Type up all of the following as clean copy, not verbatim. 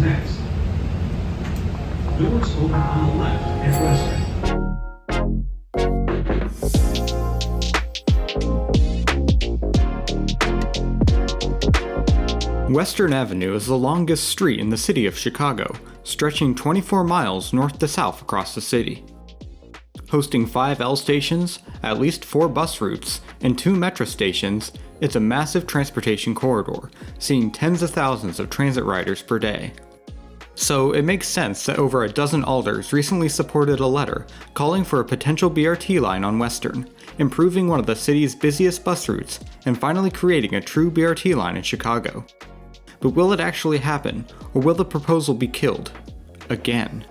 next. Doors open on the left at Western. Western Avenue is the longest street in the city of Chicago, stretching 24 miles north to south across the city. Hosting 5 L stations, at least 4 bus routes, and 2 metro stations, it's a massive transportation corridor, seeing tens of thousands of transit riders per day. So it makes sense that over a dozen Alders recently supported a letter calling for a potential BRT line on Western, improving one of the city's busiest bus routes, and finally creating a true BRT line in Chicago. But will it actually happen, or will the proposal be killed? Again.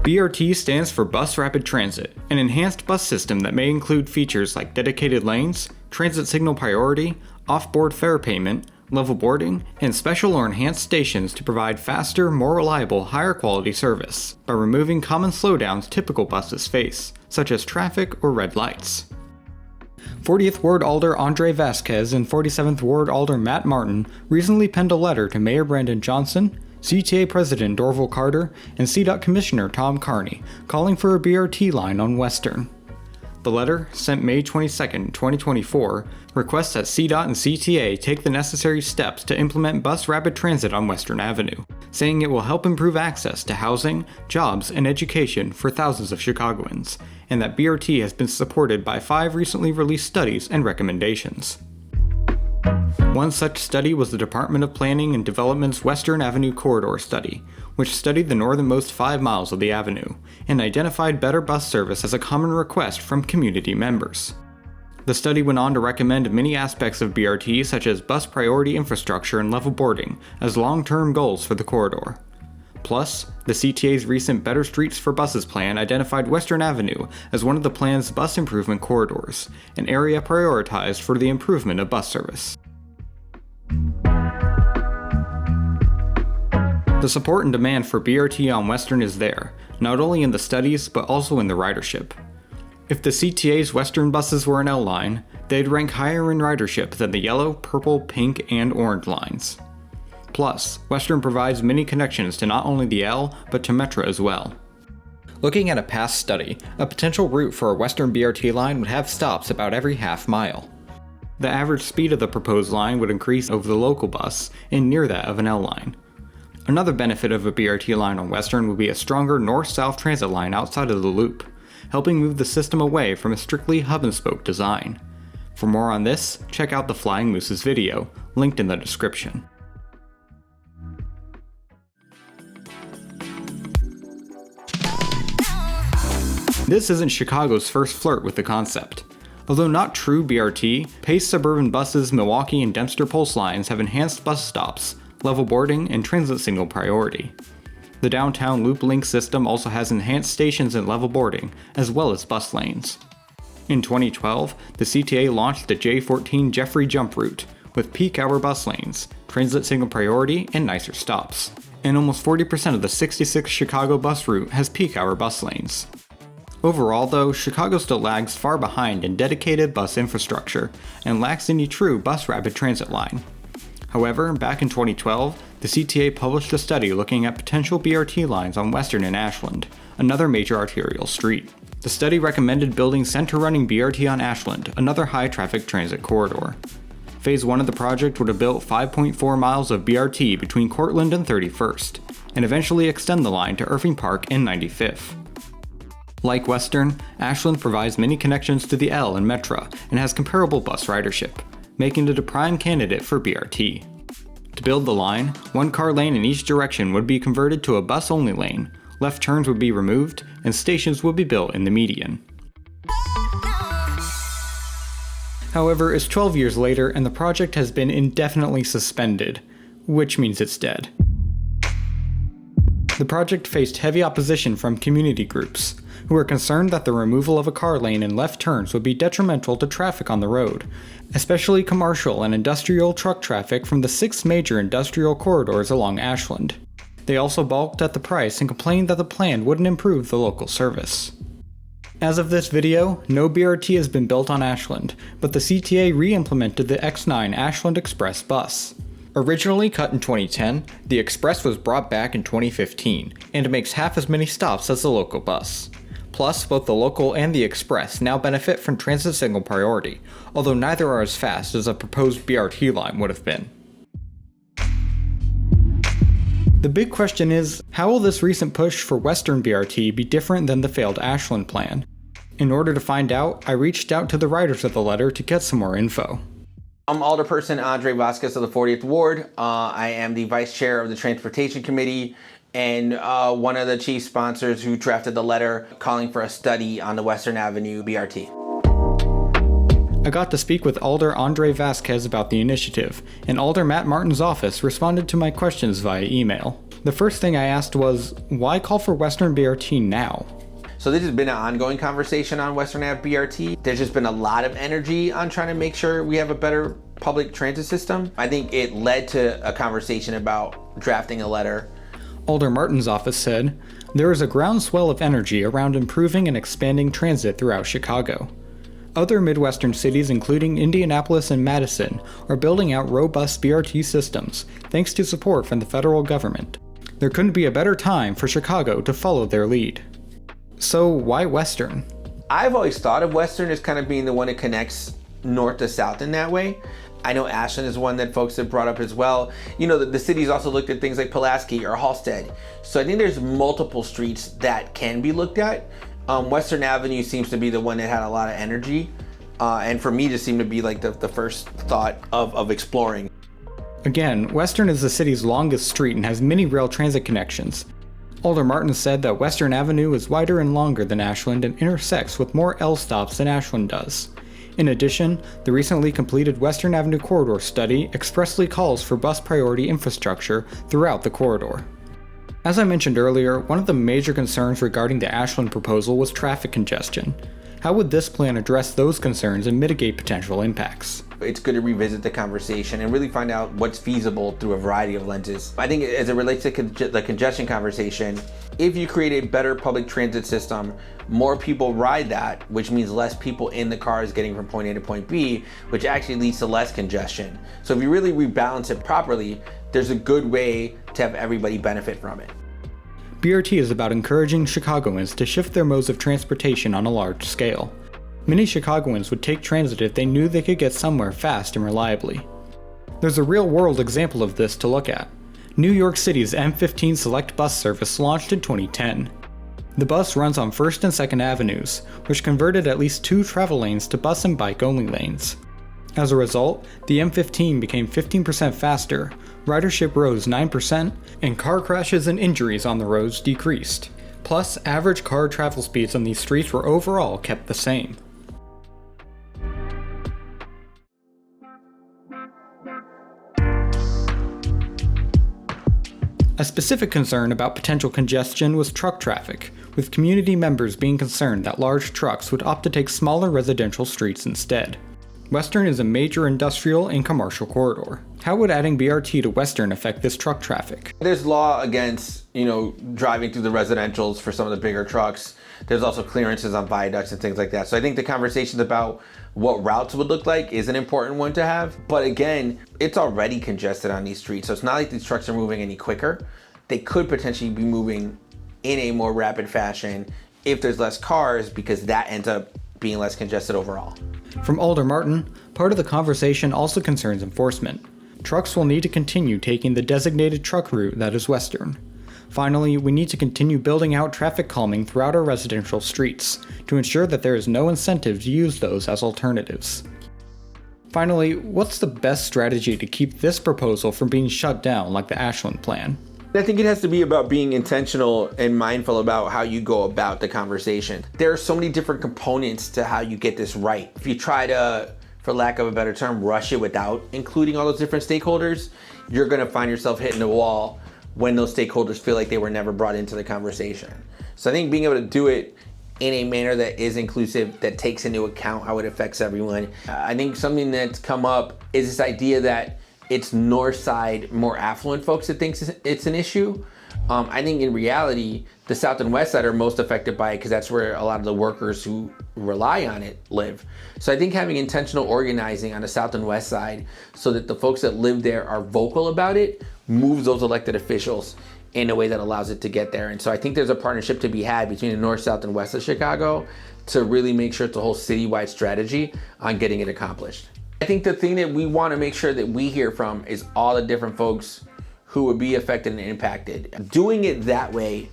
BRT stands for Bus Rapid Transit, an enhanced bus system that may include features like dedicated lanes, transit signal priority, off-board fare payment, level boarding, and special or enhanced stations to provide faster, more reliable, higher quality service, by removing common slowdowns typical buses face, such as traffic or red lights. 40th Ward Alder Andre Vasquez and 47th Ward Alder Matt Martin recently penned a letter to Mayor Brandon Johnson, CTA President Dorval Carter, and CDOT Commissioner Tom Carney, calling for a BRT line on Western. The letter, sent May 22, 2024, requests that CDOT and CTA take the necessary steps to implement bus rapid transit on Western Avenue, saying it will help improve access to housing, jobs, and education for thousands of Chicagoans, and that BRT has been supported by 5 recently released studies and recommendations. One such study was the Department of Planning and Development's Western Avenue Corridor Study, which studied the northernmost 5 miles of the avenue, and identified better bus service as a common request from community members. The study went on to recommend many aspects of BRT such as bus priority infrastructure and level boarding as long-term goals for the corridor. Plus, the CTA's recent Better Streets for Buses plan identified Western Avenue as one of the plan's bus improvement corridors, an area prioritized for the improvement of bus service. The support and demand for BRT on Western is there, not only in the studies but also in the ridership. If the CTA's Western buses were an L line, they'd rank higher in ridership than the yellow, purple, pink, and orange lines. Plus, Western provides many connections to not only the L, but to Metro as well. Looking at a past study, a potential route for a Western BRT line would have stops about every half mile. The average speed of the proposed line would increase over the local bus and near that of an L line. Another benefit of a BRT line on Western would be a stronger north-south transit line outside of the loop, helping move the system away from a strictly hub-and-spoke design. For more on this, check out the Flying Moose's video, linked in the description. This isn't Chicago's first flirt with the concept. Although not true BRT, Pace Suburban Buses' Milwaukee and Dempster Pulse lines have enhanced bus stops, level boarding, and transit signal priority. The downtown Loop Link system also has enhanced stations and level boarding, as well as bus lanes. In 2012, the CTA launched the J14 Jeffrey Jump Route, with peak hour bus lanes, transit signal priority, and nicer stops. And almost 40% of the 66 Chicago bus route has peak hour bus lanes. Overall though, Chicago still lags far behind in dedicated bus infrastructure, and lacks any true bus rapid transit line. However, back in 2012, the CTA published a study looking at potential BRT lines on Western and Ashland, another major arterial street. The study recommended building center-running BRT on Ashland, another high-traffic transit corridor. Phase 1 of the project would have built 5.4 miles of BRT between Cortland and 31st, and eventually extend the line to Irving Park and 95th. Like Western, Ashland provides many connections to the L and Metro and has comparable bus ridership, making it a prime candidate for BRT. To build the line, 1 car lane in each direction would be converted to a bus-only lane, left turns would be removed, and stations would be built in the median. However, it's 12 years later and the project has been indefinitely suspended, which means it's dead. The project faced heavy opposition from community groups, who were concerned that the removal of a car lane and left turns would be detrimental to traffic on the road, especially commercial and industrial truck traffic from the 6 major industrial corridors along Ashland. They also balked at the price and complained that the plan wouldn't improve the local service. As of this video, no BRT has been built on Ashland, but the CTA re-implemented the X9 Ashland Express bus. Originally cut in 2010, the Express was brought back in 2015, and makes half as many stops as the local bus. Plus, both the local and the Express now benefit from transit signal priority, although neither are as fast as a proposed BRT line would have been. The big question is, how will this recent push for Western BRT be different than the failed Ashland plan? In order to find out, I reached out to the writers of the letter to get some more info. I'm Alderperson Andre Vasquez of the 40th Ward. I am the Vice Chair of the Transportation Committee and one of the chief sponsors who drafted the letter calling for a study on the Western Avenue BRT. I got to speak with Alder Andre Vasquez about the initiative, and Alder Matt Martin's office responded to my questions via email. The first thing I asked was, why call for Western BRT now? So this has been an ongoing conversation on Western Ave BRT. There's just been a lot of energy on trying to make sure we have a better public transit system. I think it led to a conversation about drafting a letter. Alder Martin's office said, there is a groundswell of energy around improving and expanding transit throughout Chicago. Other Midwestern cities, including Indianapolis and Madison, are building out robust BRT systems, thanks to support from the federal government. There couldn't be a better time for Chicago to follow their lead. So why Western? I've always thought of Western as kind of being the one that connects north to south in that way. I know Ashland is one that folks have brought up as well. You know, the city's also looked at things like Pulaski or Halstead. So I think there's multiple streets that can be looked at. Western Avenue seems to be the one that had a lot of energy. And for me, just seemed to be like the first thought of exploring. Again, Western is the city's longest street and has many rail transit connections. Alder Martin said that Western Avenue is wider and longer than Ashland and intersects with more L stops than Ashland does. In addition, the recently completed Western Avenue Corridor study expressly calls for bus priority infrastructure throughout the corridor. As I mentioned earlier, one of the major concerns regarding the Ashland proposal was traffic congestion. How would this plan address those concerns and mitigate potential impacts? It's good to revisit the conversation and really find out what's feasible through a variety of lenses. I think as it relates to the congestion conversation, if you create a better public transit system, more people ride that, which means less people in the cars getting from point A to point B, which actually leads to less congestion. So if you really rebalance it properly, there's a good way to have everybody benefit from it. BRT is about encouraging Chicagoans to shift their modes of transportation on a large scale. Many Chicagoans would take transit if they knew they could get somewhere fast and reliably. There's a real-world example of this to look at. New York City's M15 Select bus service launched in 2010. The bus runs on 1st and 2nd Avenues, which converted at least 2 travel lanes to bus and bike-only lanes. As a result, the M15 became 15% faster, ridership rose 9%, and car crashes and injuries on the roads decreased. Plus, average car travel speeds on these streets were overall kept the same. A specific concern about potential congestion was truck traffic, with community members being concerned that large trucks would opt to take smaller residential streets instead. Western is a major industrial and commercial corridor. How would adding BRT to Western affect this truck traffic? There's law against, driving through the residentials for some of the bigger trucks. There's also clearances on viaducts and things like that. So I think the conversations about what routes would look like is an important one to have. But again, it's already congested on these streets. So it's not like these trucks are moving any quicker. They could potentially be moving in a more rapid fashion if there's less cars, because that ends up being less congested overall. From Alder Martin, part of the conversation also concerns enforcement. Trucks will need to continue taking the designated truck route that is Western. Finally, we need to continue building out traffic calming throughout our residential streets to ensure that there is no incentive to use those as alternatives. Finally, what's the best strategy to keep this proposal from being shut down like the Ashland plan? I think it has to be about being intentional and mindful about how you go about the conversation. There are so many different components to how you get this right. If you try to, for lack of a better term, rush it without including all those different stakeholders, you're gonna find yourself hitting a wall when those stakeholders feel like they were never brought into the conversation. So I think being able to do it in a manner that is inclusive, that takes into account how it affects everyone. I think something that's come up is this idea that it's north side, more affluent folks that thinks it's an issue. I think in reality, the South and West Side are most affected by it because that's where a lot of the workers who rely on it live. So I think having intentional organizing on the South and West Side so that the folks that live there are vocal about it moves those elected officials in a way that allows it to get there. And so I think there's a partnership to be had between the North, South, and West of Chicago to really make sure it's a whole citywide strategy on getting it accomplished. I think the thing that we want to make sure that we hear from is all the different folks who would be affected and impacted. Doing it that way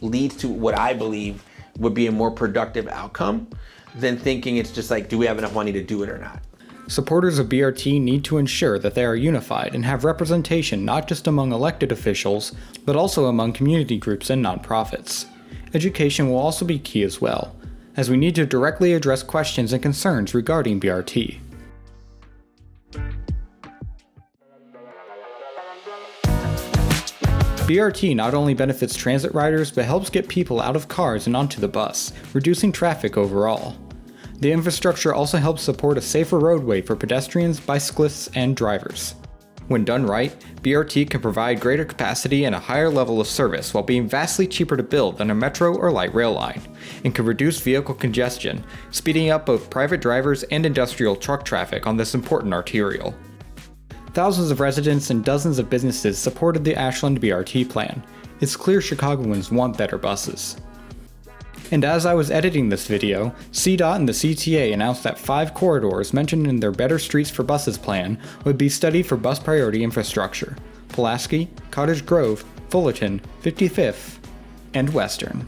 leads to what I believe would be a more productive outcome than thinking it's just like, do we have enough money to do it or not? Supporters of BRT need to ensure that they are unified and have representation not just among elected officials, but also among community groups and nonprofits. Education will also be key as well, as we need to directly address questions and concerns regarding BRT. BRT not only benefits transit riders, but helps get people out of cars and onto the bus, reducing traffic overall. The infrastructure also helps support a safer roadway for pedestrians, bicyclists, and drivers. When done right, BRT can provide greater capacity and a higher level of service while being vastly cheaper to build than a metro or light rail line, and can reduce vehicle congestion, speeding up both private drivers and industrial truck traffic on this important arterial. Thousands of residents and dozens of businesses supported the Ashland BRT plan. It's clear Chicagoans want better buses. And as I was editing this video, CDOT and the CTA announced that 5 corridors mentioned in their Better Streets for Buses plan would be studied for bus priority infrastructure: Pulaski, Cottage Grove, Fullerton, 55th, and Western.